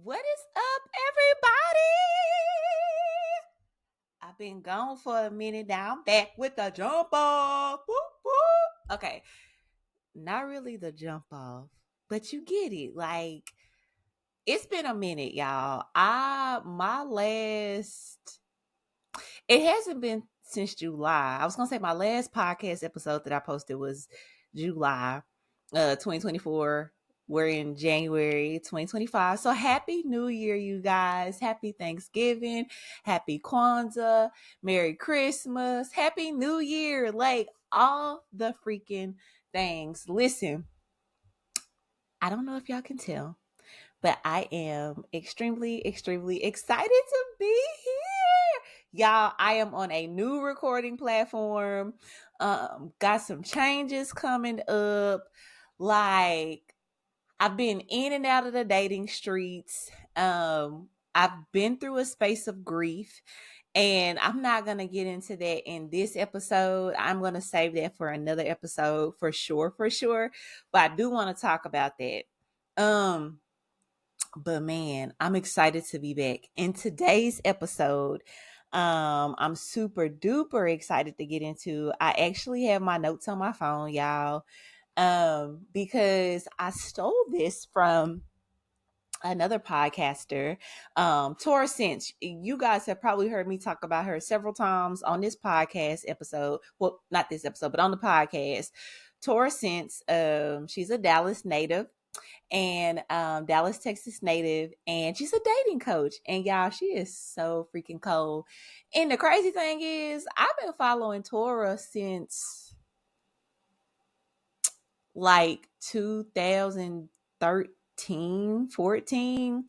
What is up, everybody? I've been gone for a minute now. I'm back with the jump off. Whoop, whoop. Okay, not really the jump off, but you get it. Like, it's been a minute, y'all. It hasn't been since July. I was gonna say my last podcast episode that I posted was July 2024. We're in January 2025. So happy New Year, you guys. Happy Thanksgiving. Happy Kwanzaa. Merry Christmas. Happy New Year. Like all the freaking things. Listen, I don't know if y'all can tell, but I am extremely, extremely excited to be here. Y'all, I am on a new recording platform. Got some changes coming up. Like, I've been in and out of the dating streets. I've been through a space of grief, and I'm not going to get into that in this episode. I'm going to save that for another episode for sure, for sure. But I do want to talk about that. But man, I'm excited to be back. In today's episode, I'm super duper excited to get into. I actually have my notes on my phone, y'all. Because I stole this from another podcaster, Tora Cinch. You guys have probably heard me talk about her several times on this podcast episode. Well, not this episode, but on the podcast. Tora Cinch, she's a Dallas native and Dallas, Texas native, and she's a dating coach. And y'all, she is so freaking cold. And the crazy thing is, I've been following Tora since like 2013, 14.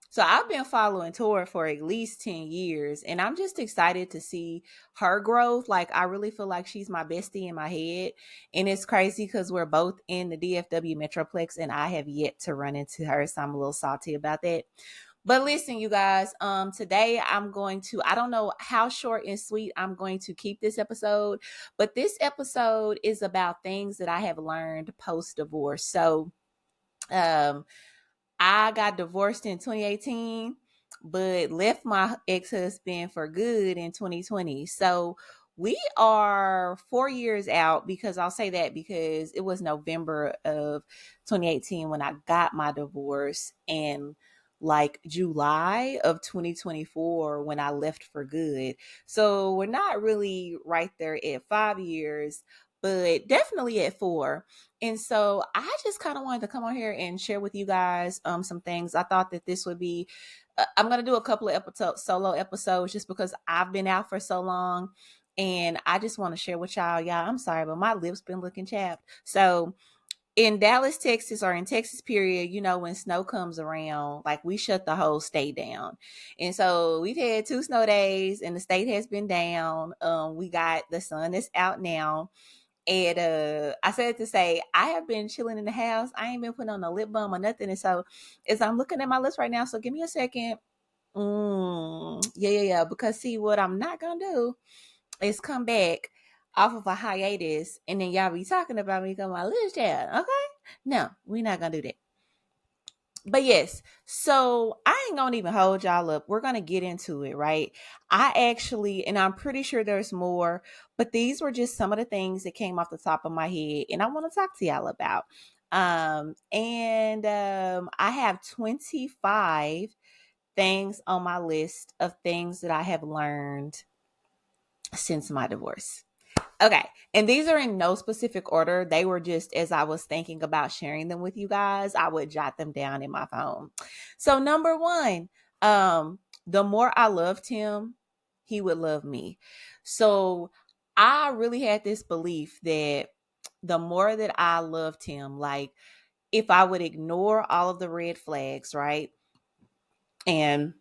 So I've been following Tora for at least 10 years, and I'm just excited to see her growth. Like, I really feel like she's my bestie in my head. And it's crazy because we're both in the DFW Metroplex, and I have yet to run into her. So I'm a little salty about that. But listen, you guys, today I don't know how short and sweet I'm going to keep this episode, but this episode is about things that I have learned post-divorce. So, I got divorced in 2018, but left my ex-husband for good in 2020. So we are 4 years out, because I'll say that because it was November of 2018 when I got my divorce, and like July of 2024 when I left for good. So we're not really right there at 5 years, but definitely at 4. And so I just kind of wanted to come on here and share with you guys some things. I thought that this would be, I'm going to do a couple of solo episodes just because I've been out for so long. And I just want to share with y'all. Y'all, I'm sorry, but my lips been looking chapped. So in Dallas, Texas, or in Texas, period, when snow comes around, like, we shut the whole state down. And so we've had 2 snow days and the state has been down. We got the sun that's out now. And I said to say, I have been chilling in the house. I ain't been putting on a lip balm or nothing. And so as I'm looking at my lips right now, so give me a second. Yeah. Because see, what I'm not going to do is come back off of a hiatus and then y'all be talking about me because my lips chat. Okay? No, we're not going to do that. But yes, so I ain't gonna even hold y'all up. We're gonna get into it, right? I actually, and I'm pretty sure there's more, but these were just some of the things that came off the top of my head, and I want to talk to y'all about. I have 25 things on my list of things that I have learned since my divorce. Okay. And these are in no specific order. They were just as I was thinking about sharing them with you guys, I would jot them down in my phone. So number 1, the more I loved him, he would love me. So I really had this belief that the more that I loved him, like, if I would ignore all of the red flags, right? And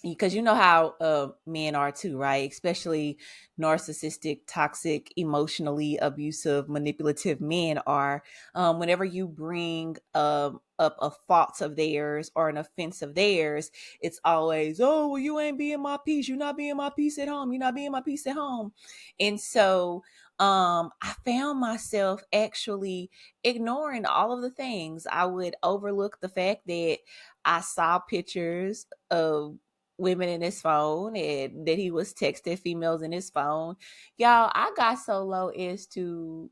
because you know how men are too, right? Especially narcissistic, toxic, emotionally abusive, manipulative men are. Whenever you bring up a fault of theirs or an offense of theirs, it's always, oh, well, you ain't being my peace. You're not being my peace at home. You're not being my peace at home. And so I found myself actually ignoring all of the things. I would overlook the fact that I saw pictures of women in his phone and that he was texting females in his phone. Y'all, I got so low as to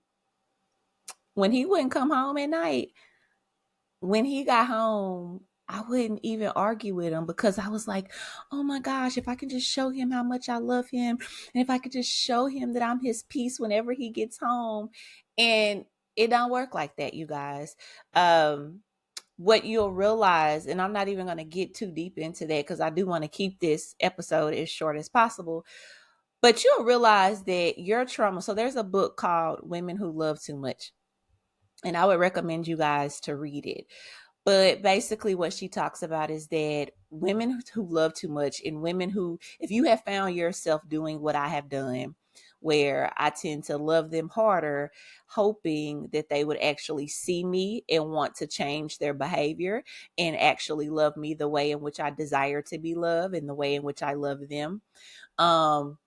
when he wouldn't come home at night, when he got home, I wouldn't even argue with him because I was like, oh my gosh, if I can just show him how much I love him, and if I could just show him that I'm his peace whenever he gets home. And it don't work like that, you guys. What you'll realize, and I'm not even going to get too deep into that because I do want to keep this episode as short as possible, but you'll realize that your trauma. So there's a book called Women Who Love Too Much, and I would recommend you guys to read it. But basically, what she talks about is that women who love too much, and women who, if you have found yourself doing what I have done, where I tend to love them harder, hoping that they would actually see me and want to change their behavior and actually love me the way in which I desire to be loved and the way in which I love them. Um,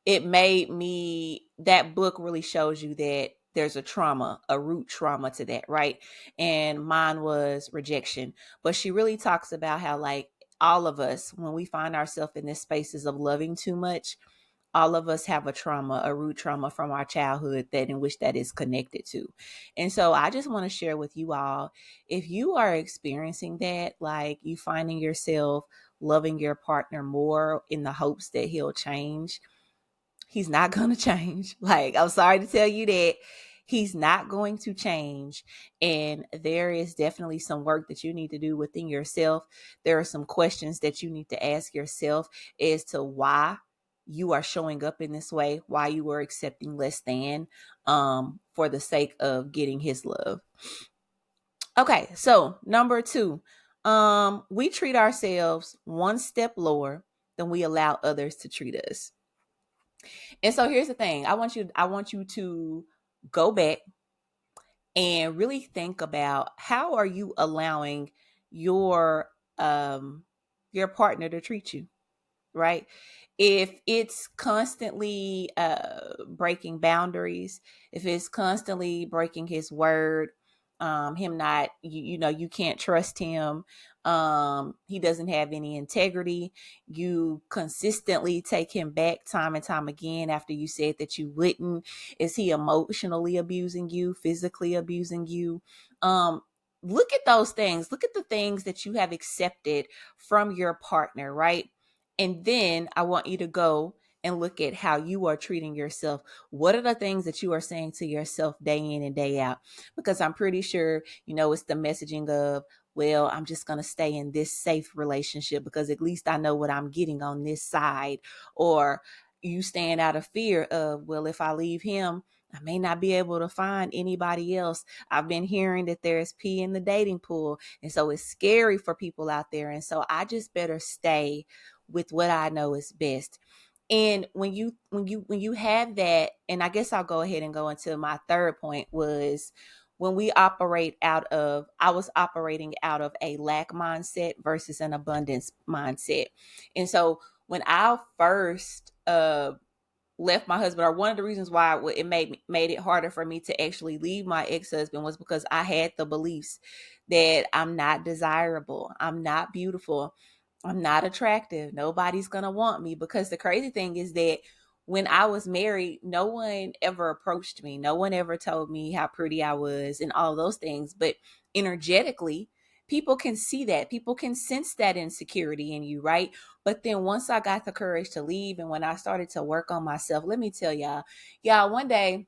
it made me, that book really shows you that there's a trauma, a root trauma to that, right? And mine was rejection. But she really talks about how, like, all of us, when we find ourselves in this spaces of loving too much, all of us have a trauma, a root trauma from our childhood that in which that is connected to. And so I just want to share with you all, if you are experiencing that, like you finding yourself loving your partner more in the hopes that he'll change, he's not going to change. Like, I'm sorry to tell you that he's not going to change. And there is definitely some work that you need to do within yourself. There are some questions that you need to ask yourself as to why you are showing up in this way, why you are accepting less than, for the sake of getting his love. Okay, so number 2, we treat ourselves one step lower than we allow others to treat us. And so here's the thing. I want you to go back and really think about, how are you allowing your your partner to treat you, right? If it's constantly breaking boundaries, if it's constantly breaking his word, him not, you know, you can't trust him, he doesn't have any integrity, you consistently take him back time and time again after you said that you wouldn't, is he emotionally abusing you, physically abusing you? Look at those things, look at the things that you have accepted from your partner, right? And then I want you to go and look at how you are treating yourself. What are the things that you are saying to yourself day in and day out? Because I'm pretty sure, you know, it's the messaging of, well, I'm just going to stay in this safe relationship because at least I know what I'm getting on this side. Or you stand out of fear of, well, if I leave him, I may not be able to find anybody else. I've been hearing that there's pee in the dating pool. And so it's scary for people out there. And so I just better stay with what I know is best. And when you have that, and I guess I'll go ahead and go into my third point, was when we operate out of, I was operating out of a lack mindset versus an abundance mindset. And so when I first left my husband, or one of the reasons why it made it harder for me to actually leave my ex-husband, was because I had the beliefs that I'm not desirable, I'm not beautiful, I'm not attractive, nobody's gonna want me. Because the crazy thing is that when I was married, no one ever approached me, no one ever told me how pretty I was and all those things. But energetically, people can see that, people can sense that insecurity in you, right? But then once I got the courage to leave, and when I started to work on myself, let me tell y'all, one day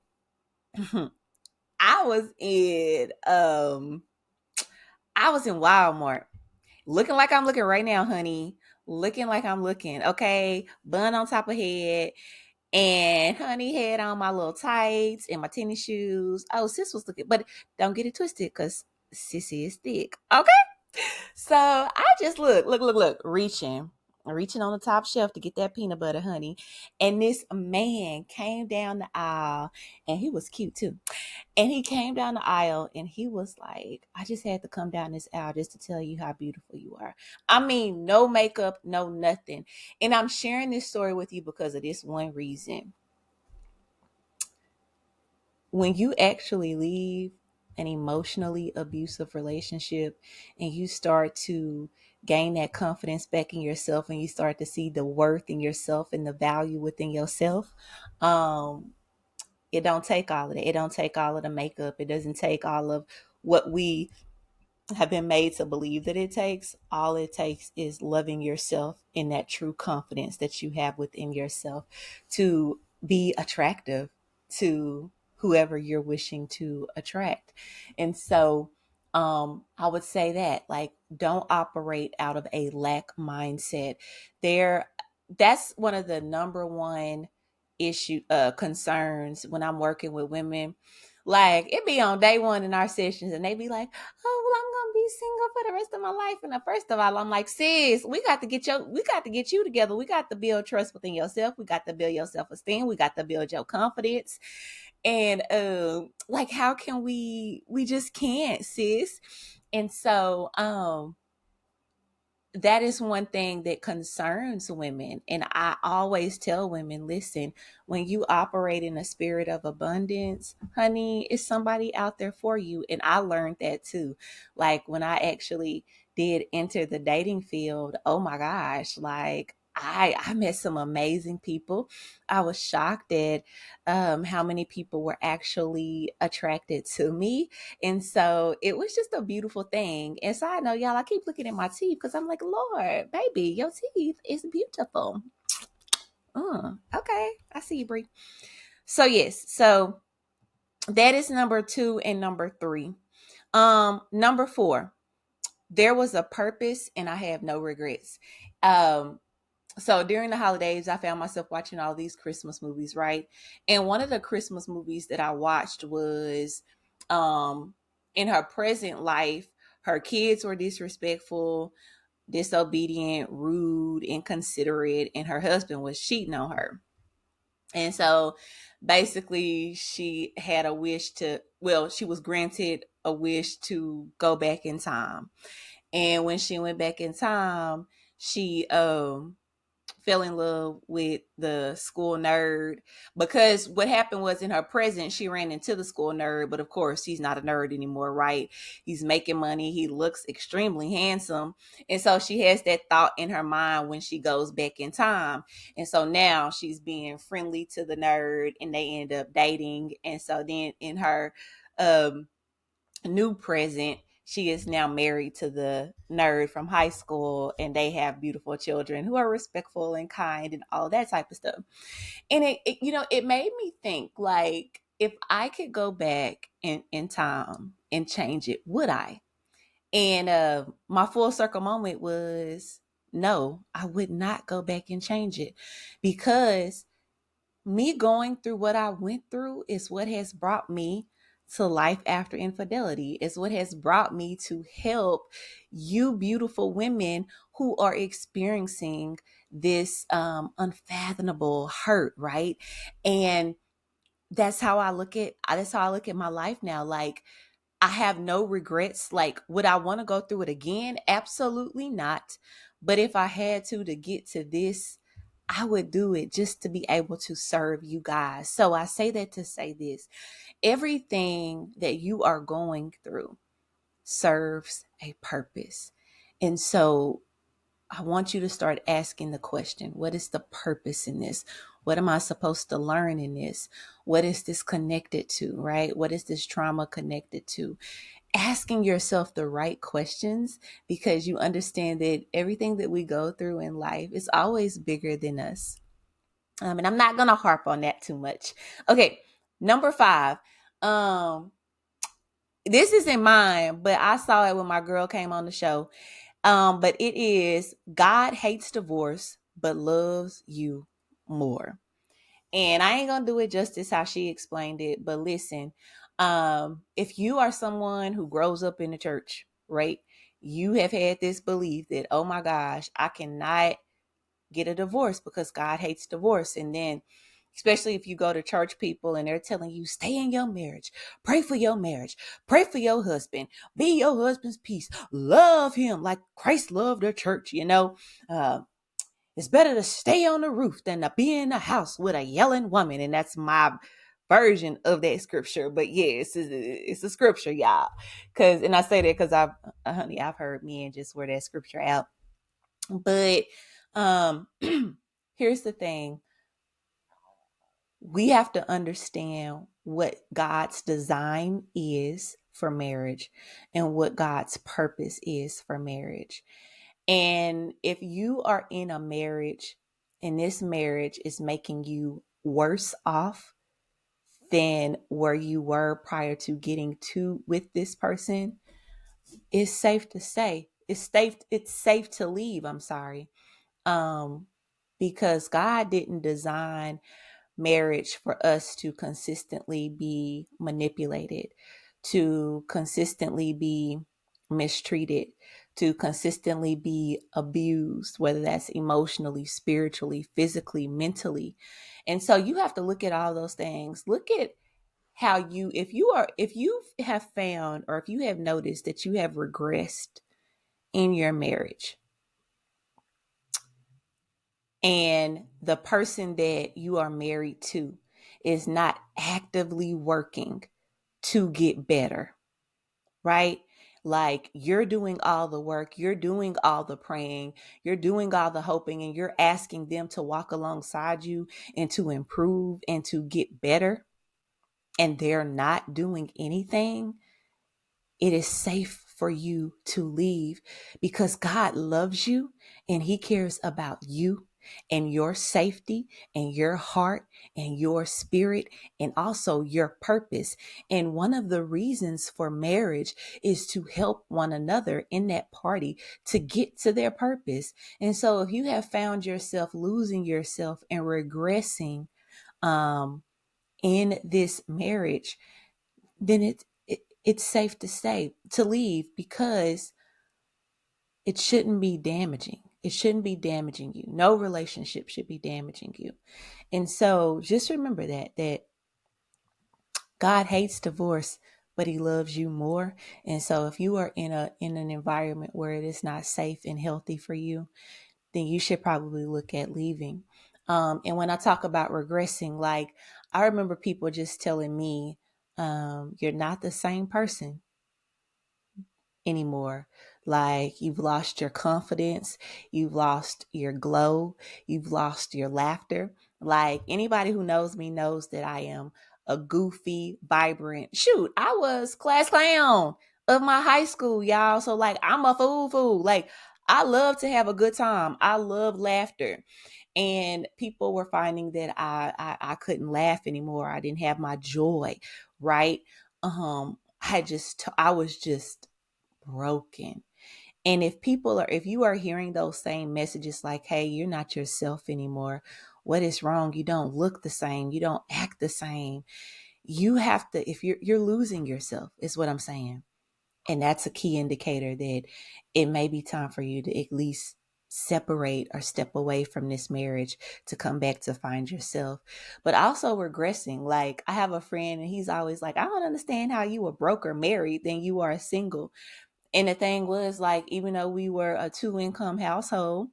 I was in Walmart, looking like I'm looking right now, honey. Looking like I'm looking. Okay. Bun on top of head. And honey had on my little tights and my tennis shoes. Oh, sis was looking, but don't get it twisted because sissy is thick. Okay. So I just look, reaching on the top shelf to get that peanut butter, honey. And this man came down the aisle, and he was cute too. And he came down the aisle and he was like, I just had to come down this aisle just to tell you how beautiful you are. I mean, no makeup, no nothing. And I'm sharing this story with you because of this one reason. when you actually leave an emotionally abusive relationship and you start to gain that confidence back in yourself and you start to see the worth in yourself and the value within yourself, um, it don't take all of that. It don't take all of the makeup. It doesn't take all of what we have been made to believe that it takes. All it takes is loving yourself in that true confidence that you have within yourself to be attractive to whoever you're wishing to attract. And so I would say that, like, don't operate out of a lack mindset. There That's one of the number one issue concerns when I'm working with women. Like, it be on day one in our sessions and they be like, oh, well, I'm gonna be single for the rest of my life. And first of all, I'm like, sis, we got to get you together. We got to build trust within yourself. We got to build your self-esteem. We got to build your confidence. And like, how can we just can't, sis. And so that is one thing that concerns women. And I always tell women, listen, when you operate in a spirit of abundance, honey, it's somebody out there for you. And I learned that too. Like, when I actually did enter the dating field, oh my gosh, like, I met some amazing people. I was shocked at how many people were actually attracted to me. And so it was just a beautiful thing. And so I know, y'all, I keep looking at my teeth because I'm like, Lord, baby, your teeth is beautiful. Okay, I see you, Brie. So yes, so that is number 2 and number 3. Number 4, there was a purpose and I have no regrets. So during the holidays, I found myself watching all these Christmas movies, right? And one of the Christmas movies that I watched was in her present life, her kids were disrespectful, disobedient, rude, inconsiderate, and her husband was cheating on her. And so basically, she had a wish to, well, she was granted a wish to go back in time. And when she went back in time, she fell in love with the school nerd, because what happened was, in her present, she ran into the school nerd, but of course he's not a nerd anymore, right? He's making money, he looks extremely handsome, and so she has that thought in her mind when she goes back in time. And so now she's being friendly to the nerd and they end up dating. And so then in her um new present, she is now married to the nerd from high school, and they have beautiful children who are respectful and kind and all that type of stuff. And it made me think, like, if I could go back in time and change it, would I? And my full circle moment was, no, I would not go back and change it, because me going through what I went through is what has brought me to life after infidelity. Is what has brought me to help you beautiful women who are experiencing this unfathomable hurt, right? And that's how I look at my life now. Like, I have no regrets. Like, would I want to go through it again? Absolutely not. But if I had to get to this, I would do it just to be able to serve you guys. So I say that to say this: everything that you are going through serves a purpose. And so I want you to start asking the question, what is the purpose in this? What am I supposed to learn in this? What is this connected to, right? What is this trauma connected to? Asking yourself the right questions, because you understand that everything that we go through in life is always bigger than us. And I'm not going to harp on that too much. Okay, number 5. Um, this isn't mine, but I saw it when my girl came on the show. But it is, God hates divorce, but loves you more. And I ain't gonna do it justice how she explained it, but listen, if you are someone who grows up in the church, right? You have had this belief that, oh my gosh, I cannot get a divorce because God hates divorce. And then, especially if you go to church people and they're telling you, stay in your marriage, pray for your marriage, pray for your husband, be your husband's peace, love him like Christ loved the church, uh, it's better to stay on the roof than to be in the house with a yelling woman. And that's my version of that scripture, but yeah, it's a scripture, y'all. And I say that because I've heard men just wear that scripture out. But um here's the thing: we have to understand what God's design is for marriage and what God's purpose is for marriage. And if you are in a marriage and this marriage is making you worse off than where you were prior to getting to with this person, it's safe to say it's safe to leave. I'm sorry. Um because God didn't design marriage for us to consistently be manipulated, to consistently be mistreated, to consistently be abused, whether that's emotionally, spiritually, physically, mentally. And so you have to look at all those things. Look at how if you have found, or if you have noticed that you have regressed in your marriage, and the person that you are married to is not actively working to get better, right? Like, you're doing all the work, you're doing all the praying, you're doing all the hoping, and you're asking them to walk alongside you and to improve and to get better, and they're not doing anything. It is safe for you to leave, because God loves you and He cares about you and your safety and your heart and your spirit and also your purpose. And one of the reasons for marriage is to help one another in that party to get to their purpose. And so if you have found yourself losing yourself and regressing um, in this marriage, then it's safe to say to leave, because it shouldn't be damaging. It shouldn't be damaging you. No relationship should be damaging you. And so just remember that God hates divorce, but He loves you more. And so if you are in an environment where it is not safe and healthy for you, then you should probably look at leaving. And when I talk about regressing, like, I remember people just telling me, you're not the same person anymore. Like, you've lost your confidence, you've lost your glow, you've lost your laughter. Like, anybody who knows me knows that I am a goofy, vibrant, shoot, I was class clown of my high school, y'all. So like, I'm a fool. Like, I love to have a good time. I love laughter. And people were finding that I couldn't laugh anymore. I didn't have my joy, right? I was just broken. And if you are hearing those same messages like, hey, you're not yourself anymore, what is wrong? You don't look the same, you don't act the same. You have to, if you're losing yourself, is what I'm saying. And that's a key indicator that it may be time for you to at least separate or step away from this marriage to come back to find yourself. But also regressing. Like, I have a friend and he's always like, I don't understand how you were broke or married than you are single. And the thing was, like, even though we were a 2 income household,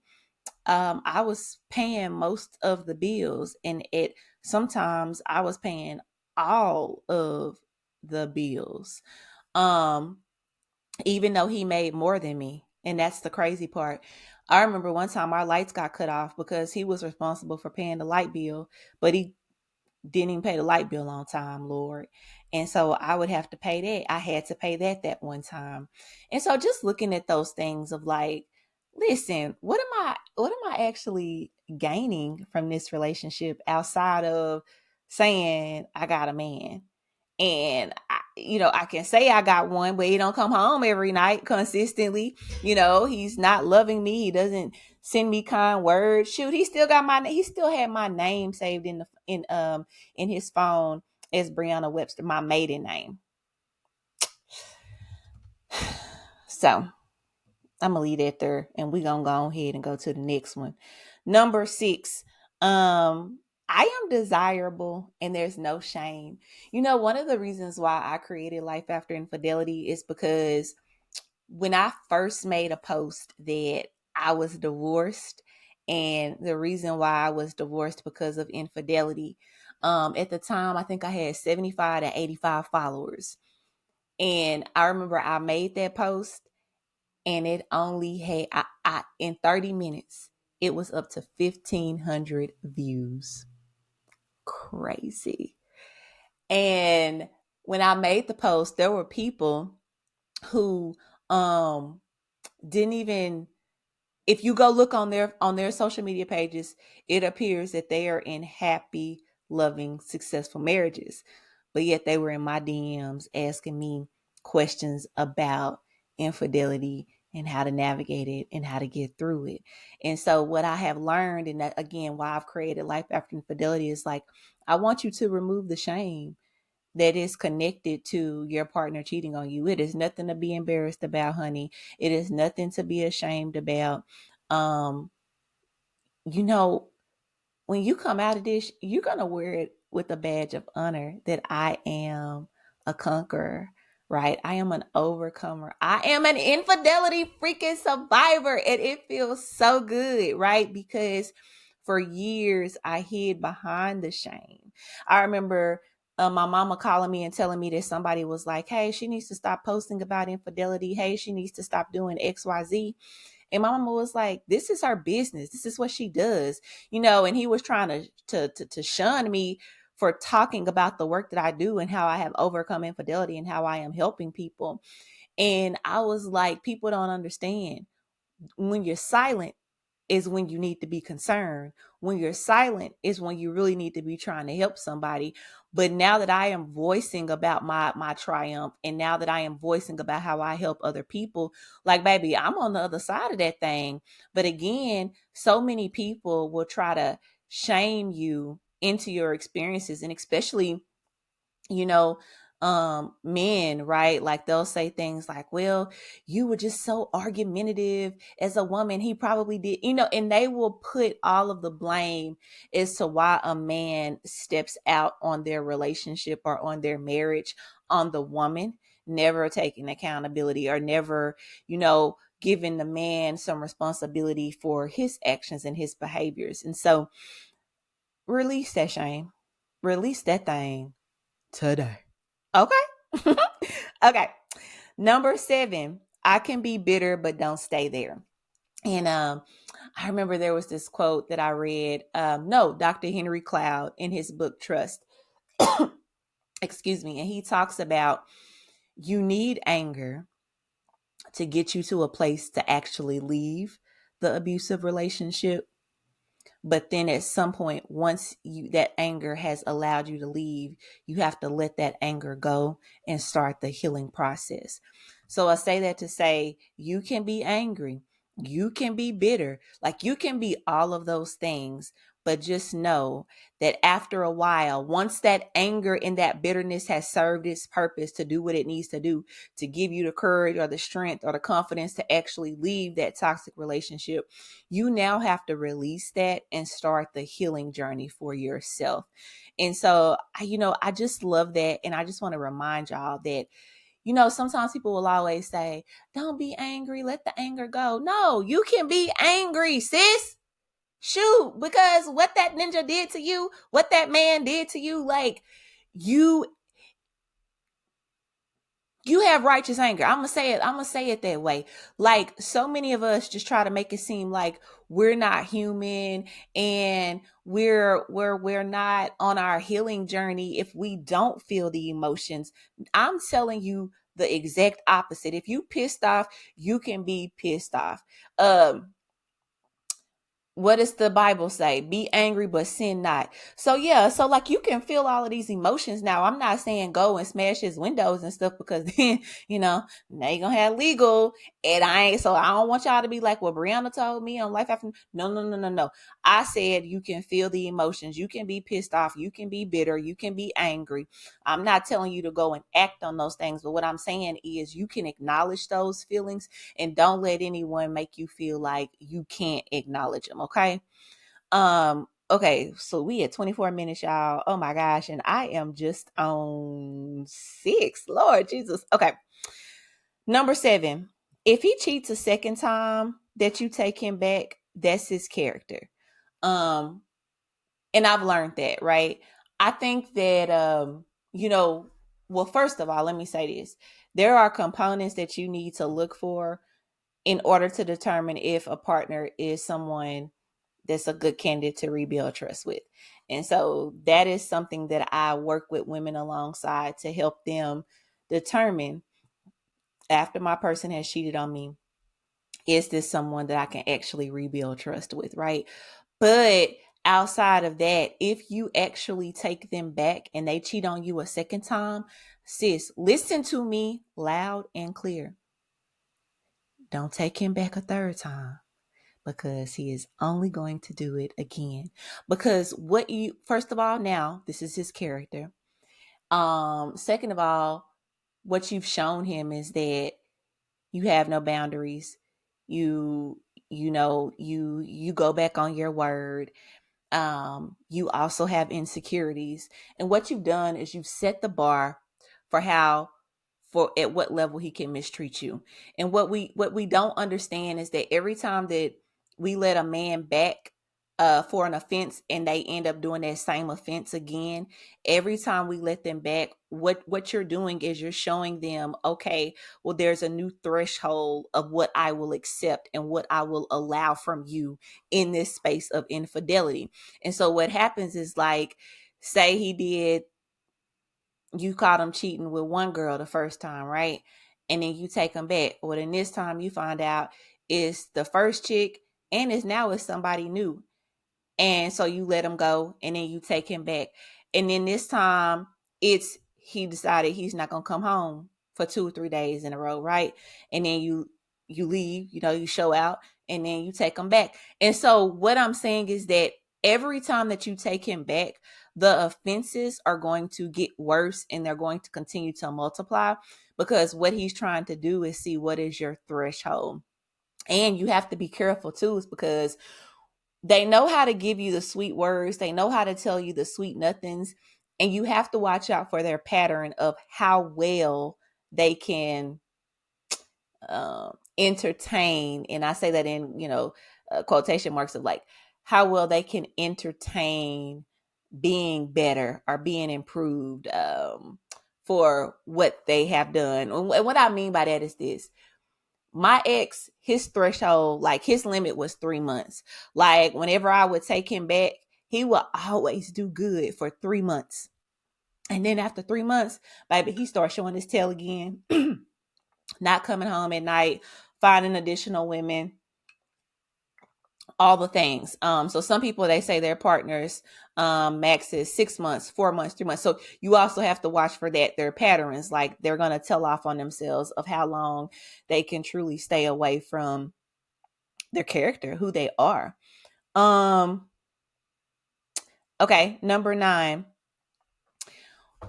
I was paying most of the bills, and sometimes I was paying all of the bills. Um, Even though he made more than me. And that's the crazy part. I remember one time our lights got cut off because he was responsible for paying the light bill, but he didn't even pay the light bill on time, Lord. And so I would have to pay that. I had to pay that one time. And so just looking at those things of like, listen, what am I actually gaining from this relationship outside of saying I got a man? And I can say I got one, but he don't come home every night consistently. He's not loving me. He doesn't send me kind words. Shoot, he still had my name saved in his phone as Brianna Webster, my maiden name. So I'm gonna leave that there, and we're gonna go ahead and go to the next one. Number 6. I am desirable and there's no shame. One of the reasons why I created Life After Infidelity is because when I first made a post that I was divorced, and the reason why I was divorced because of infidelity, At the time, I think I had 75 to 85 followers. And I remember I made that post and it only had, in 30 minutes, it was up to 1,500 views. Crazy. And when I made the post, there were people who didn't even, if you go look on their social media pages, it appears that they are in happy, loving, successful marriages. But yet they were in my DMs asking me questions about infidelity and how to navigate it and how to get through it. And so what I have learned, and that again, why I've created Life After Infidelity, is like, I want you to remove the shame that is connected to your partner cheating on you. It is nothing to be embarrassed about, honey. It is nothing to be ashamed about. Um, you know, when you come out of this, you're going to wear it with a badge of honor that I am a conqueror, right? I am an overcomer. I am an infidelity freaking survivor. And it feels so good, right? Because for years I hid behind the shame. I remember my mama calling me and telling me that somebody was like, hey, she needs to stop posting about infidelity. Hey, she needs to stop doing XYZ. And my mama was like, this is her business. This is what she does, and he was trying to shun me for talking about the work that I do and how I have overcome infidelity and how I am helping people. And I was like, people don't understand. When you're silent, is when you need to be concerned. When you're silent is when you really need to be trying to help somebody. But now that I am voicing about my triumph, and now that I am voicing about how I help other people, like, baby, I'm on the other side of that thing. But again, so many people will try to shame you into your experiences, and especially, you know, men, right? Like, they'll say things like, well, you were just so argumentative as a woman. He probably did, and they will put all of the blame as to why a man steps out on their relationship or on their marriage on the woman, never taking accountability or never, giving the man some responsibility for his actions and his behaviors. And so release that shame, release that thing today. Okay. Okay. Number 7, I can be bitter, but don't stay there. And I remember there was this quote that I read. No, Dr. Henry Cloud in his book Trust. Excuse me. And he talks about, you need anger to get you to a place to actually leave the abusive relationship. But then at some point, once that anger has allowed you to leave, you have to let that anger go and start the healing process. So I say that to say, you can be angry, you can be bitter, like, you can be all of those things. But just know that after a while, once that anger and that bitterness has served its purpose to do what it needs to do, to give you the courage or the strength or the confidence to actually leave that toxic relationship, you now have to release that and start the healing journey for yourself. And so, I just love that. And I just want to remind y'all that, sometimes people will always say, don't be angry, let the anger go. No, you can be angry, sis. Shoot, because what that ninja did to you, what that man did to you, like, you have righteous anger. I'm gonna say it that way. Like, so many of us just try to make it seem like we're not human and we're not on our healing journey if we don't feel the emotions. I'm telling you the exact opposite. If you pissed off, you can be pissed off. What does the Bible say? Be angry, but sin not. So yeah, so like, you can feel all of these emotions. Now, I'm not saying go and smash his windows and stuff, because then, now you're gonna have legal. And I don't want y'all to be like, well, Brianna told me on Life After. No, no, no, no, no. I said you can feel the emotions. You can be pissed off. You can be bitter. You can be angry. I'm not telling you to go and act on those things, but what I'm saying is you can acknowledge those feelings, and don't let anyone make you feel like you can't acknowledge them. Okay. Okay, so we at 24 minutes, y'all. Oh my gosh, and I am just on 6. Lord Jesus. Okay. Number 7. If he cheats a second time that you take him back, that's his character. Um, and I've learned that, right? I think that, well, first of all, let me say this. There are components that you need to look for in order to determine if a partner is someone that's a good candidate to rebuild trust with. And so that is something that I work with women alongside to help them determine, after my person has cheated on me, is this someone that I can actually rebuild trust with, right? But outside of that, if you actually take them back and they cheat on you a second time, sis, listen to me loud and clear. Don't take him back a third time, because he is only going to do it again. Because what you, first of all, now this is his character. Second of all, what you've shown him is that you have no boundaries. You you go back on your word. You also have insecurities. And what you've done is you've set the bar for how, for at what level he can mistreat you. And what we don't understand is that every time that we let a man back for an offense and they end up doing that same offense again, every time we let them back, what you're doing is you're showing them, okay, well, there's a new threshold of what I will accept and what I will allow from you in this space of infidelity. And so what happens is, like, say he did, you caught him cheating with one girl the first time, right? And then you take him back. Well, then this time you find out it's the first chick and it's somebody new. And so you let him go and then you take him back. And then this time he decided he's not gonna come home for 2 or 3 days in a row, right? And then you leave, you show out and then you take him back. And so what I'm saying is that every time that you take him back, the offenses are going to get worse and they're going to continue to multiply, because what he's trying to do is see what is your threshold. And you have to be careful too, is because they know how to give you the sweet words. They know how to tell you the sweet nothings. And you have to watch out for their pattern of how well they can entertain. And I say that in, quotation marks, of like how well they can entertain being better or being improved for what they have done. And what I mean by that is this. My ex, his threshold, like his limit was 3 months. Like whenever I would take him back, he would always do good for 3 months. And then after 3 months, baby, he starts showing his tail again, not coming home at night, finding additional women, all the things. So some people, they say their partners max is 6 months, 4 months, 3 months. So you also have to watch for that, their patterns, like they're going to tell off on themselves of how long they can truly stay away from their character, who they are. Okay, number 9.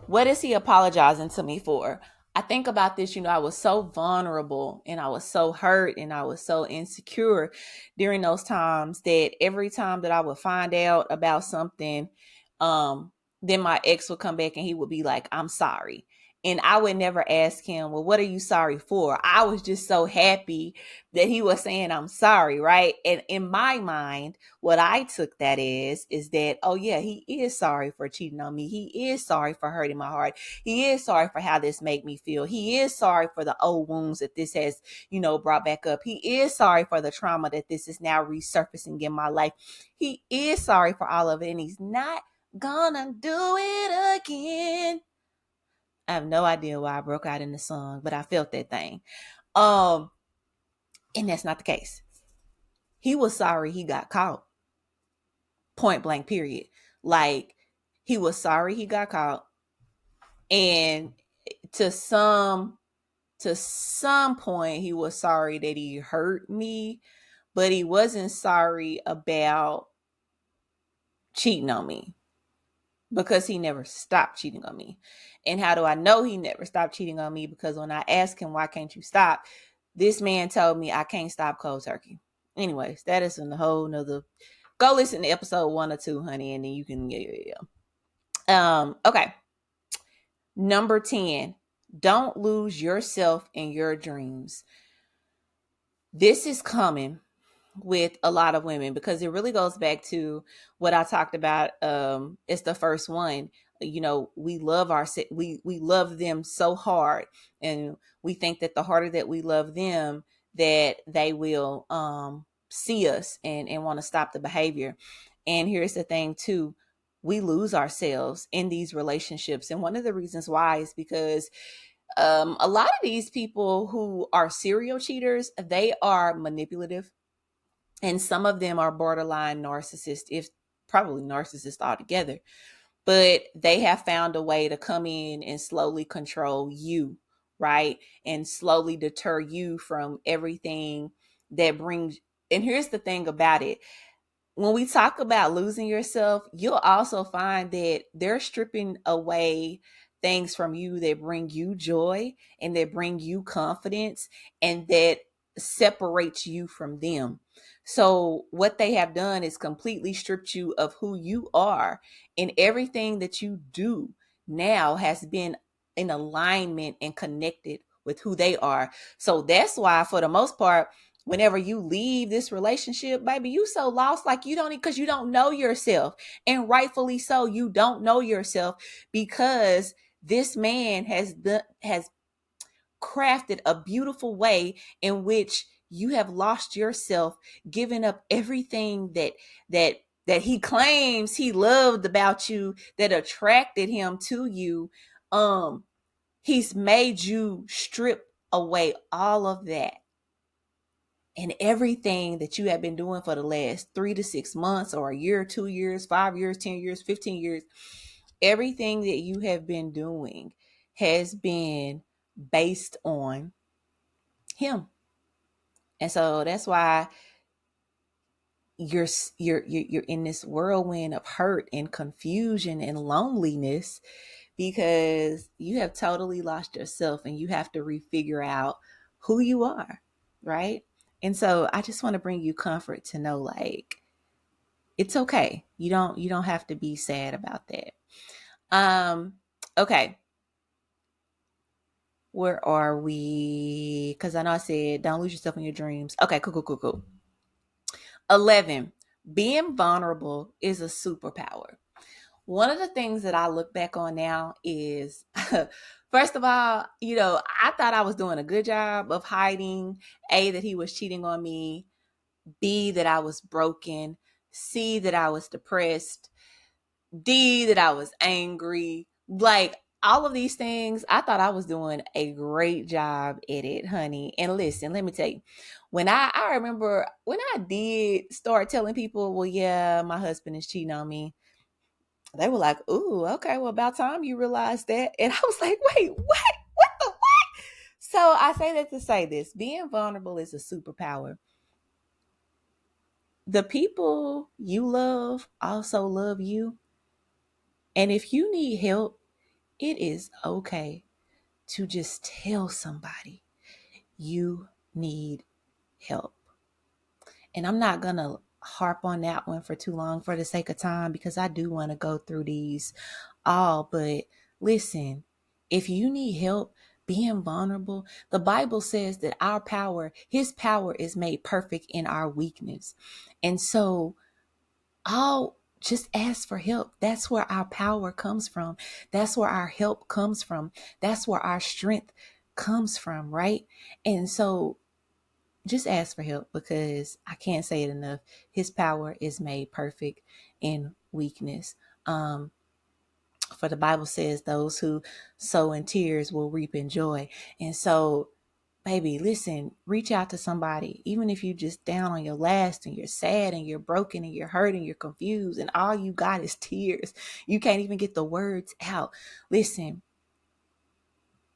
What is he apologizing to me for? I think about this, I was so vulnerable and I was so hurt and I was so insecure during those times that every time that I would find out about something, then my ex would come back and he would be like, I'm sorry. And I would never ask him, well, what are you sorry for? I was just so happy that he was saying, I'm sorry, right? And in my mind, what I took that is that, oh yeah, he is sorry for cheating on me. He is sorry for hurting my heart. He is sorry for how this made me feel. He is sorry for the old wounds that this has, brought back up. He is sorry for the trauma that this is now resurfacing in my life. He is sorry for all of it, and he's not gonna do it again. I have no idea why I broke out in the song, but I felt that thing. And that's not the case. He was sorry he got caught. Point blank, period. Like, he was sorry he got caught. And to some point, he was sorry that he hurt me, but he wasn't sorry about cheating on me, because he never stopped cheating on me. And how do I know he never stopped cheating on me? Because when I asked him, why can't you stop? This man told me I can't stop cold turkey. Anyways, that is a whole nother. Go listen to episode 1 or 2, honey, and then you can, okay. Number 10, don't lose yourself in your dreams. This is coming with a lot of women, because it really goes back to what I talked about. It's the first one. You know, we love we love them so hard, and we think that the harder that we love them, that they will see us and want to stop the behavior. And here's the thing too, we lose ourselves in these relationships, and one of the reasons why is because a lot of these people who are serial cheaters, they are manipulative, and some of them are borderline narcissist, if probably narcissist altogether, but they have found a way to come in and slowly control you, right, and slowly deter you from everything that brings. And here's the thing about it, when we talk about losing yourself, you'll also find that they're stripping away things from you that bring you joy and that bring you confidence and that separates you from them. So, what they have done is completely stripped you of who you are, and everything that you do now has been in alignment and connected with who they are. So, that's why, for the most part, whenever you leave this relationship, baby, you so lost, like you don't, because you don't know yourself. And rightfully so, you don't know yourself, because this man has crafted a beautiful way in which you have lost yourself, giving up everything that that he claims he loved about you, that attracted him to you. He's made you strip away all of that, and everything that you have been doing for the last 3 to 6 months, or a year, 2 years, 5 years, 10 years, 15 years, everything that you have been doing has been based on him. And so that's why you're you're in this whirlwind of hurt and confusion and loneliness, because you have totally lost yourself and you have to refigure out who you are, right? And so I just want to bring you comfort to know, like, it's okay. You don't have to be sad about that. Okay. Where are we? Because I know I said don't lose yourself in your dreams. Okay, cool. 11. Being vulnerable is a superpower. One of the things that I look back on now is, first of all, I thought I was doing a good job of hiding, A, that he was cheating on me, B, that I was broken, C, that I was depressed, D, that I was angry. Like, all of these things, I thought I was doing a great job at it, honey. And listen, let me tell you, when I remember when I did start telling people, well, yeah, my husband is cheating on me, they were like, ooh, okay, well, about time you realized that. And I was like, wait, what? What the what? So I say that to say this: being vulnerable is a superpower. The people you love also love you. And if you need help, it is okay to just tell somebody you need help. And I'm not going to harp on that one for too long for the sake of time, because I do want to go through these all. But listen, if you need help being vulnerable, the Bible says that his power is made perfect in our weakness. And so I'll just ask for help. That's where our power comes from. That's where our help comes from. That's where our strength comes from, right? And so just ask for help, because I can't say it enough. His power is made perfect in weakness. For the Bible says those who sow in tears will reap in joy. And so, baby, listen, reach out to somebody, even if you just down on your last and you're sad and you're broken and you're hurt and you're confused and all you got is tears. You can't even get the words out. Listen,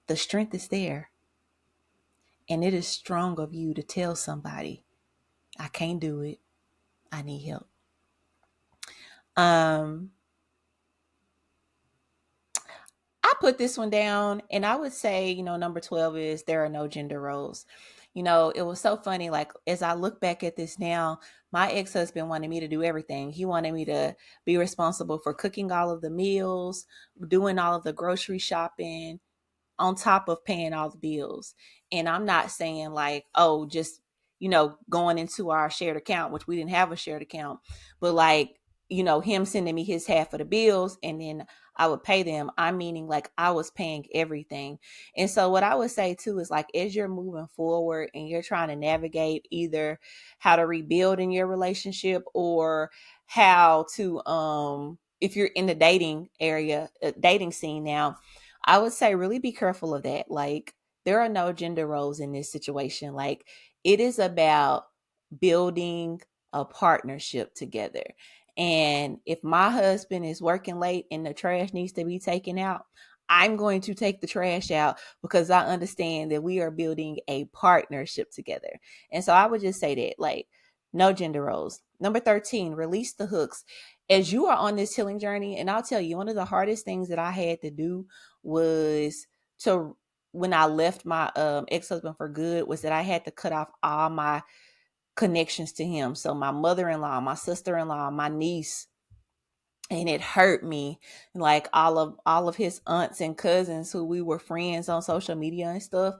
the strength is there, and it is strong of you to tell somebody, I can't do it. I need help. Um, I put this one down, and I would say, number 12 is there are no gender roles. It was so funny. Like, as I look back at this now, my ex-husband wanted me to do everything. He wanted me to be responsible for cooking all of the meals, doing all of the grocery shopping, on top of paying all the bills. And I'm not saying like, oh, just going into our shared account, which we didn't have a shared account, but like, him sending me his half of the bills and then I would pay them. I'm meaning like I was paying everything. And so what I would say too is like, as you're moving forward and you're trying to navigate either how to rebuild in your relationship or how to, if you're in the dating area, dating scene now, I would say really be careful of that. Like, there are no gender roles in this situation. Like, it is about building a partnership together. And if my husband is working late and the trash needs to be taken out, I'm going to take the trash out because I understand that we are building a partnership together. And so I would just say that, like, no gender roles. Number 13, release the hooks. As you are on this healing journey, and I'll tell you, one of the hardest things that I had to do was to, when I left my ex-husband for good, was that I had to cut off all my connections to him. So my mother-in-law, my sister-in-law, my niece, and it hurt me, like all of his aunts and cousins who we were friends on social media and stuff.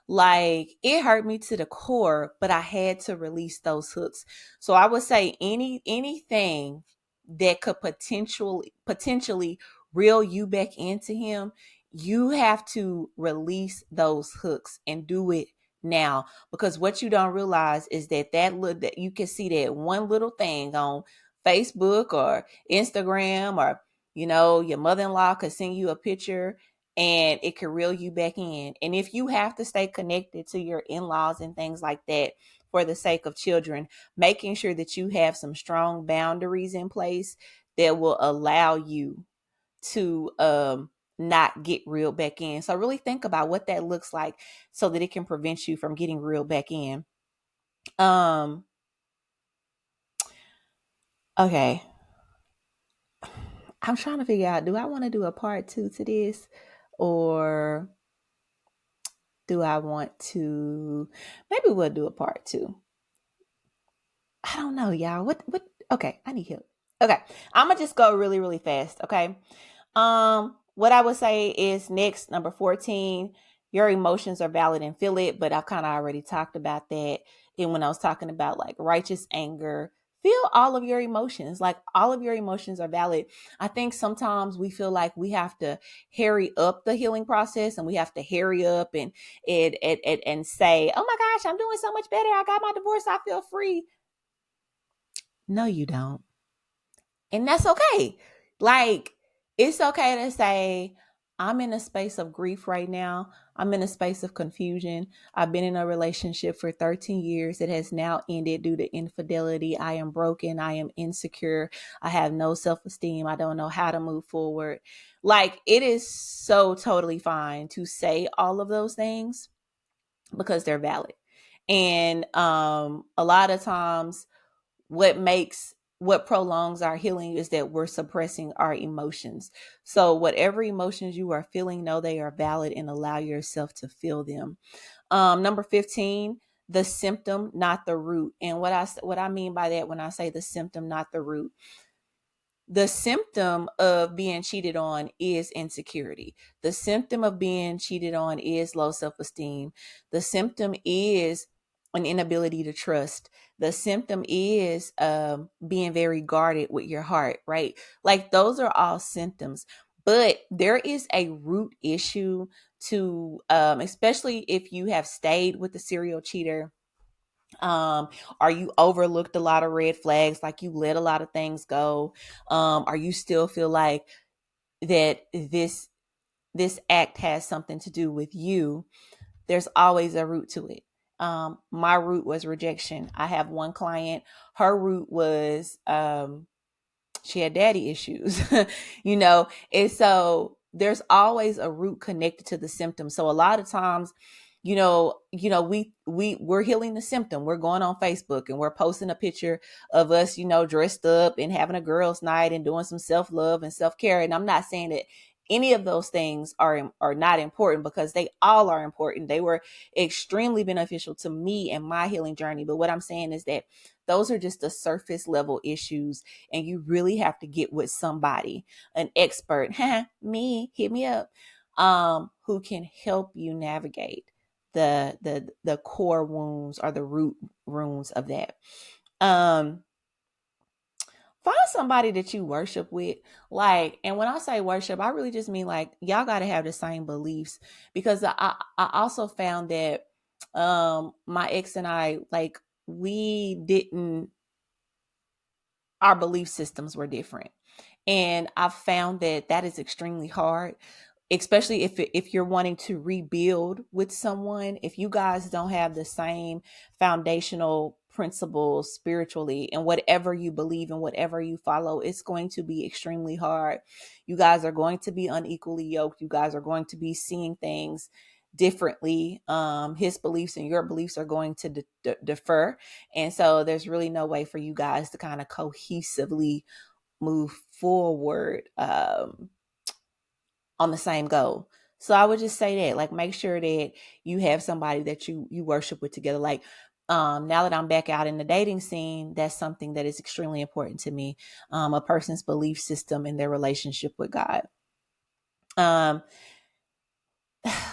Like, it hurt me to the core, but I had to release those hooks. So I would say anything that could potentially reel you back into him, you have to release those hooks and do it now. Because what you don't realize is that you can see that one little thing on Facebook or Instagram, or your mother-in-law could send you a picture and it could reel you back in. And if you have to stay connected to your in-laws and things like that for the sake of children, making sure that you have some strong boundaries in place that will allow you to not get reeled back in. So really think about what that looks like so that it can prevent you from getting reeled back in. Okay. I'm trying to figure out, do I want to do a part 2 to this, or do I want to, maybe we'll do a part 2. I don't know, y'all. Okay, I need help. Okay, I'm gonna just go really, really fast. Okay. What I would say is next, number 14, your emotions are valid and feel it, but I've kind of already talked about that. And when I was talking about like righteous anger, feel all of your emotions. Like, all of your emotions are valid. I think sometimes we feel like we have to hurry up the healing process, and we have to hurry up and say, oh my gosh, I'm doing so much better. I got my divorce. I feel free. No, you don't. And that's okay. Like, it's okay to say, I'm in a space of grief right now. I'm in a space of confusion. I've been in a relationship for 13 years. It has now ended due to infidelity. I am broken. I am insecure. I have no self-esteem. I don't know how to move forward. Like, it is so totally fine to say all of those things because they're valid. And a lot of times, what prolongs our healing is that we're suppressing our emotions. So whatever emotions you are feeling, know they are valid and allow yourself to feel them. Number 15, the symptom, not the root. And what I mean by that, when I say the symptom, not the root, the symptom of being cheated on is insecurity. The symptom of being cheated on is low self-esteem. The symptom is an inability to trust. The symptom is being very guarded with your heart, right? Like, those are all symptoms. But there is a root issue to, especially if you have stayed with the serial cheater, or you overlooked a lot of red flags, like you let a lot of things go, or you still feel like that this act has something to do with you. There's always a root to it. My root was rejection. I have one client, her root was she had daddy issues. And so there's always a root connected to the symptom. So a lot of times, we're healing the symptom. We're going on Facebook and we're posting a picture of us, dressed up and having a girls' night and doing some self-love and self-care. And I'm not saying that any of those things are not important, because they all are important. They were extremely beneficial to me and my healing journey. But what I'm saying is that those are just the surface level issues, and you really have to get with somebody, an expert, me, hit me up, who can help you navigate the core wounds or the root wounds of that. Um, find somebody that you worship with. Like, and when I say worship, I really just mean like y'all got to have the same beliefs, because I also found that my ex and I, like, we didn't, our belief systems were different. And I've found that that is extremely hard, especially if you're wanting to rebuild with someone. If you guys don't have the same foundational principles spiritually and whatever you believe and whatever you follow, it's going to be extremely hard. You guys are going to be unequally yoked. You guys are going to be seeing things differently. His beliefs and your beliefs are going to defer, and so there's really no way for you guys to kind of cohesively move forward on the same goal. So I would just say that, like, make sure that you have somebody that you worship with together. Like, now that I'm back out in the dating scene, that's something that is extremely important to me. A person's belief system and their relationship with God. Um,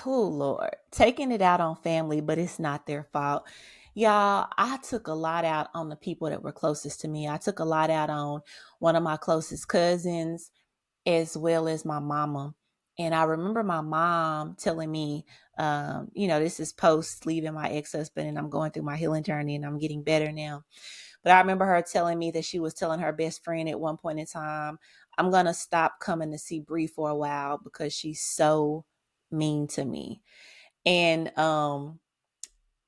oh Lord, taking it out on family, but it's not their fault. Y'all, I took a lot out on the people that were closest to me. I took a lot out on one of my closest cousins, as well as my mama. And I remember my mom telling me, this is post leaving my ex-husband, and I'm going through my healing journey and I'm getting better now. But I remember her telling me that she was telling her best friend at one point in time, I'm going to stop coming to see Bree for a while because she's so mean to me. And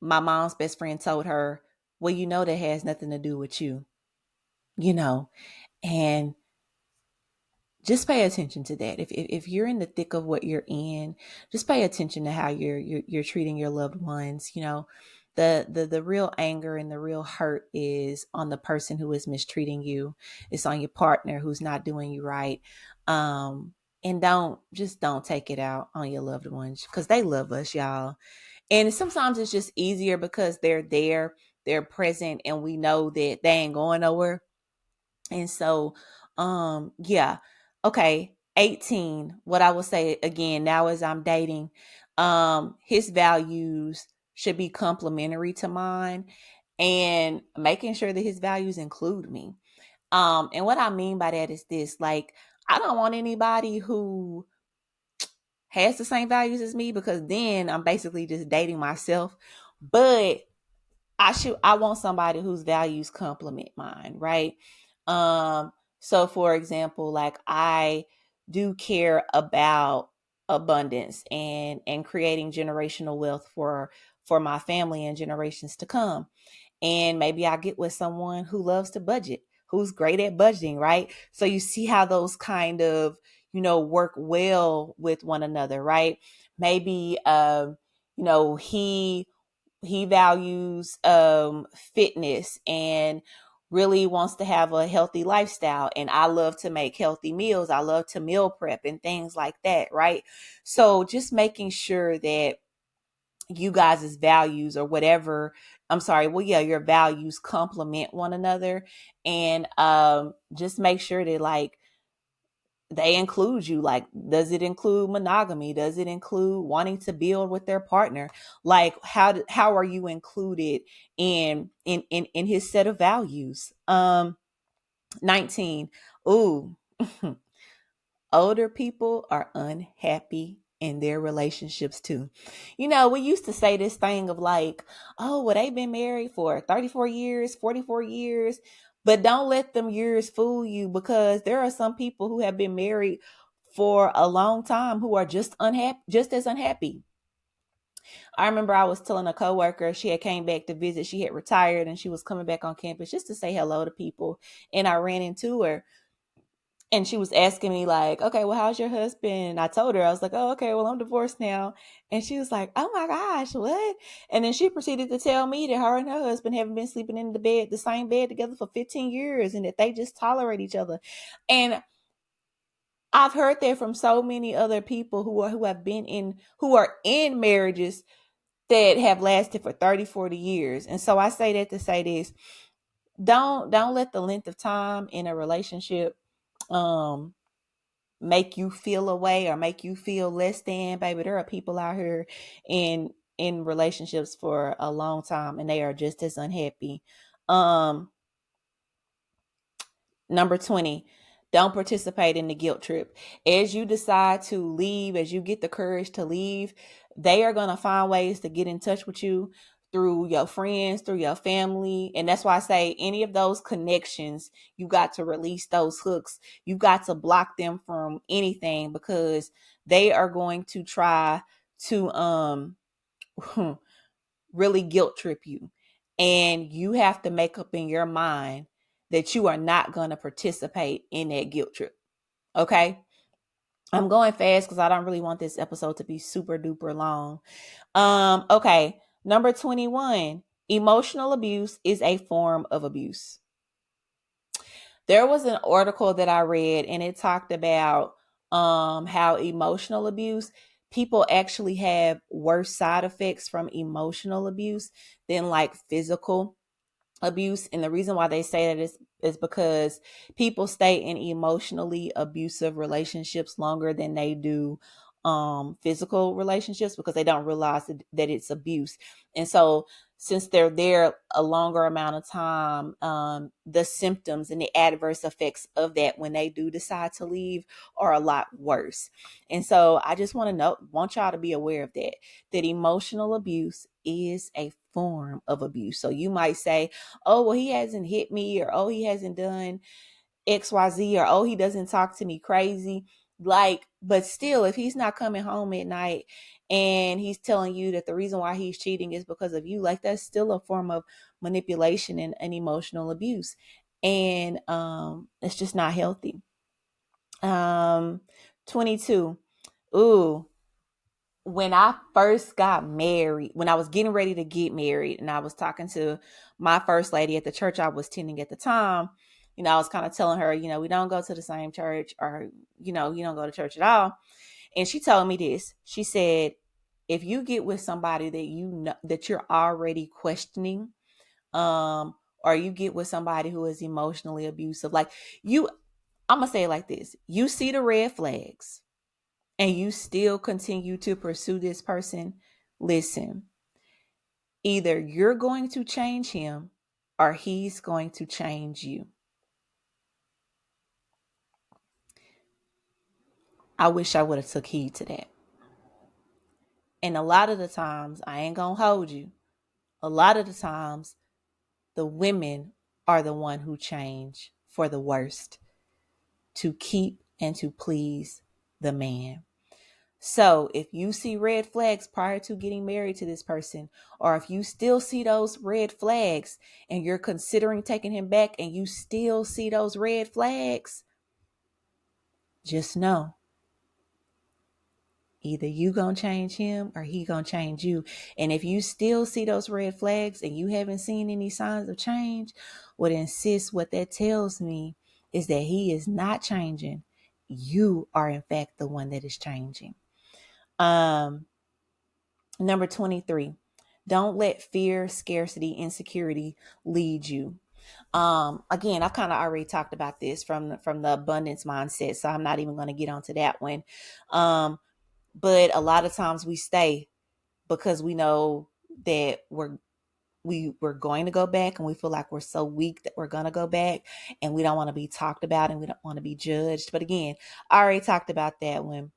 my mom's best friend told her, well, that has nothing to do with you, and just pay attention to that. If you're in the thick of what you're in, just pay attention to how you're treating your loved ones. The real anger and the real hurt is on the person who is mistreating you. It's on your partner who's not doing you right. And don't take it out on your loved ones, because they love us, y'all. And sometimes it's just easier because they're there, they're present, and we know that they ain't going nowhere. And so, yeah. Okay. 18. What I will say again, now as I'm dating, his values should be complementary to mine, and making sure that his values include me. And what I mean by that is this, like, I don't want anybody who has the same values as me, because then I'm basically just dating myself. But I want somebody whose values complement mine, right? So for example, like, I do care about abundance and creating generational wealth for my family and generations to come. And maybe I get with someone who loves to budget, who's great at budgeting, right? So you see how those kind of, work well with one another, right? Maybe he values fitness and really wants to have a healthy lifestyle, and I love to make healthy meals. I love to meal prep and things like that, right? So just making sure that you guys' values, or whatever, I'm sorry, well, yeah, your values complement one another. And just make sure that, like, they include you. Like, does it include monogamy? Does it include wanting to build with their partner? Like, how are you included in his set of values? 19. Ooh. Older people are unhappy in their relationships too. We used to say this thing of like, oh, well, they've been married for 34 years, 44 years. But don't let them years fool you, because there are some people who have been married for a long time who are just unhappy, just as unhappy. I remember I was telling a coworker, she had came back to visit. She had retired and she was coming back on campus just to say hello to people. And I ran into her, and she was asking me like, okay, well, how's your husband? I told her, I was like, oh, okay, well, I'm divorced now. And she was like, oh my gosh, what? And then she proceeded to tell me that her and her husband haven't been sleeping in the same bed together for 15 years, and that they just tolerate each other. And I've heard that from so many other people who are in marriages that have lasted for 30, 40 years. And so I say that to say this: don't let the length of time in a relationship make you feel away or make you feel less than. Baby, there are people out here, and in relationships for a long time and they are just as unhappy. Um, Number 20, don't participate in the guilt trip. As you decide to leave, as you get the courage to leave, they are going to find ways to get in touch with you through your friends, through your family. And that's why I say any of those connections, you got to release those hooks. You got to block them from anything because they are going to try to really guilt trip you. And you have to make up in your mind that you are not going to participate in that guilt trip. Okay. I'm going fast because I don't really want this episode to be super duper long. Okay. Number 21, emotional abuse is a form of abuse. There was an article that I read and it talked about how emotional abuse, people actually have worse side effects from emotional abuse than like physical abuse. And the reason why they say that is because people stay in emotionally abusive relationships longer than they do physical relationships because they don't realize that it's abuse. And so since they're there a longer amount of time, the symptoms and the adverse effects of that when they do decide to leave are a lot worse. And so I just want y'all to be aware of that emotional abuse is a form of abuse. So you might say, oh, well, he hasn't hit me, or oh, he hasn't done XYZ, or oh, he doesn't talk to me crazy. Like, but still, if he's not coming home at night and he's telling you that the reason why he's cheating is because of you, like that's still a form of manipulation and emotional abuse. And it's just not healthy. 22. Ooh, when I first got married, when I was getting ready to get married, and I was talking to my first lady at the church I was attending at the time, I was kind of telling her, we don't go to the same church, or, you don't go to church at all. And she told me this. She said, if you get with somebody that you know that you're already questioning, or you get with somebody who is emotionally abusive, like I'm gonna say it like this: you see the red flags and you still continue to pursue this person, listen, either you're going to change him or he's going to change you. I wish I would have took heed to that. And a lot of the times, I ain't gonna hold you. A lot of the times, the women are the one who change for the worst to keep and to please the man. So if you see red flags prior to getting married to this person, or if you still see those red flags and you're considering taking him back and you still see those red flags, just know either you gonna change him or he gonna change you. And if you still see those red flags and you haven't seen any signs of change, would insist what that tells me is that he is not changing. You are in fact the one that is changing. Number 23, don't let fear, scarcity, insecurity lead you. Again, I kind of already talked about this from the abundance mindset, so I'm not even going to get onto that one. But a lot of times we stay because we know that we're going to go back, and we feel like we're so weak that we're going to go back, and we don't want to be talked about and we don't want to be judged. But again, I already talked about that one.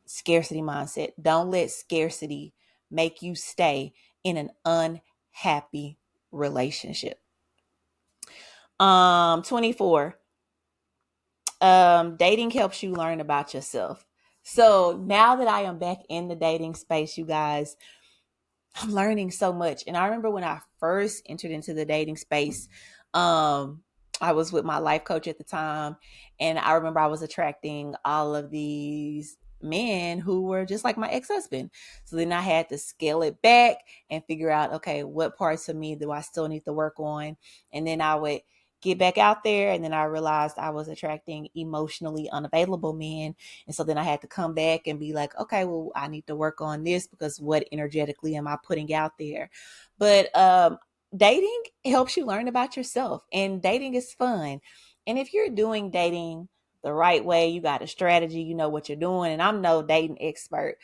Scarcity mindset. Don't let scarcity make you stay in an unhappy relationship. 24. Dating helps you learn about yourself. So now that I am back in the dating space, you guys, I'm learning so much. And I remember when I first entered into the dating space, I was with my life coach at the time, and I remember I was attracting all of these men who were just like my ex-husband. So then I had to scale it back and figure out, okay, what parts of me do I still need to work on? And then I would get back out there, and then I realized I was attracting emotionally unavailable men. And so then I had to come back and be like, okay, well, I need to work on this because what energetically am I putting out there? But dating helps you learn about yourself, and dating is fun. And if you're doing dating the right way, you got a strategy, you know what you're doing. And I'm no dating expert,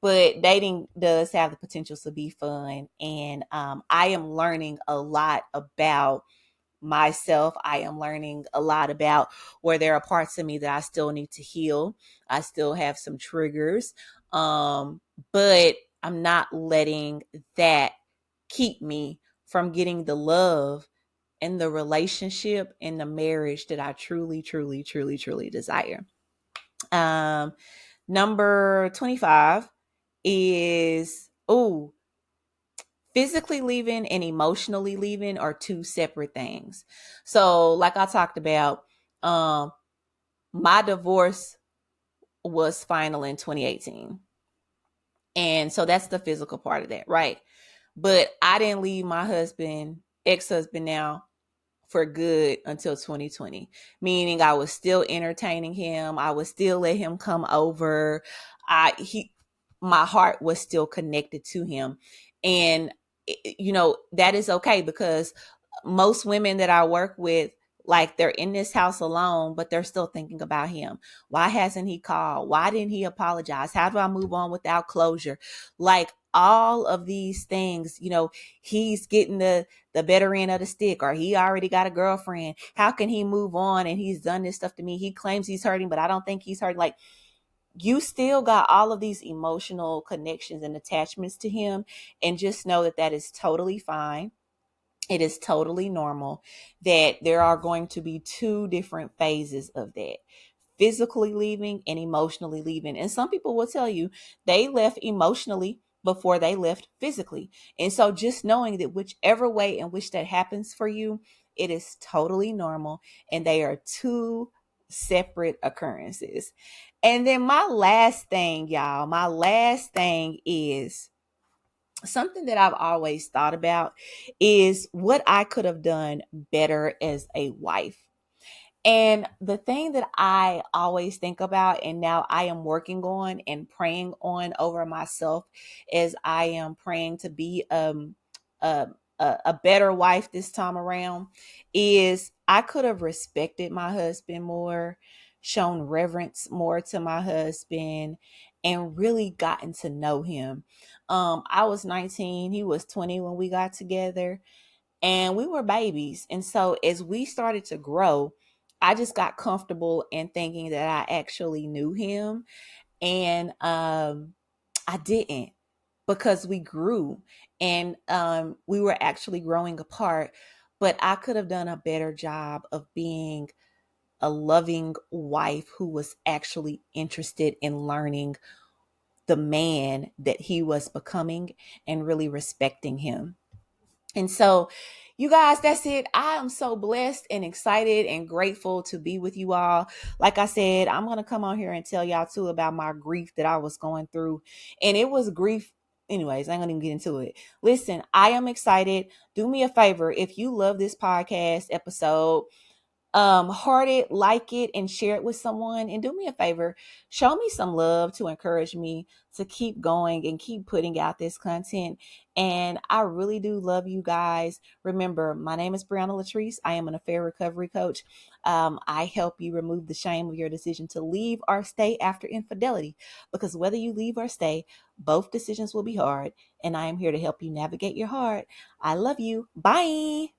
but dating does have the potential to be fun. And I am learning a lot about myself. I am learning a lot about where there are parts of me that I still need to heal. I still have some triggers. But I'm not letting that keep me from getting the love and the relationship and the marriage that I truly, truly, truly, truly desire. Um, Number 25 is, physically leaving and emotionally leaving are two separate things. So, like I talked about, my divorce was final in 2018. And so that's the physical part of that, right? But I didn't leave my husband, ex-husband now, for good until 2020, meaning I was still entertaining him. I would still let him come over. My heart was still connected to him. And, that is okay, because most women that I work with, like, they're in this house alone, but they're still thinking about him. Why hasn't he called? Why didn't he apologize? How do I move on without closure? Like, all of these things, he's getting the better end of the stick, or he already got a girlfriend. How can he move on? And he's done this stuff to me. He claims he's hurting, but I don't think he's hurting. Like, you still got all of these emotional connections and attachments to him. And just know that that is totally fine. It is totally normal, that there are going to be two different phases of that: physically leaving and emotionally leaving. And some people will tell you they left emotionally before they left physically. And so just knowing that whichever way in which that happens for you, it is totally normal, and they are two separate occurrences. And then my last thing, y'all, my last thing is something that I've always thought about, is what I could have done better as a wife. And the thing that I always think about, and now I am working on and praying on over myself, as I am praying to be a, a better wife this time around, is I could have respected my husband more, shown reverence more to my husband, and really gotten to know him. I was 19, he was 20 when we got together, and we were babies. And so as we started to grow, I just got comfortable in thinking that I actually knew him. And I didn't, because we grew, and we were actually growing apart. But I could have done a better job of being a loving wife who was actually interested in learning the man that he was becoming and really respecting him. And so, you guys, that's it. I am so blessed and excited and grateful to be with you all. Like I said, I'm going to come on here and tell y'all too about my grief that I was going through. And it was grief. Anyways, I'm going to even get into it. Listen, I am excited. Do me a favor. If you love this podcast episode, heart it, like it, and share it with someone. And do me a favor, show me some love to encourage me to keep going and keep putting out this content. And I really do love you guys. Remember, my name is Brianna Latrice. I am an affair recovery coach. I help you remove the shame of your decision to leave or stay after infidelity, because whether you leave or stay, both decisions will be hard, and I am here to help you navigate your heart. I love you. Bye.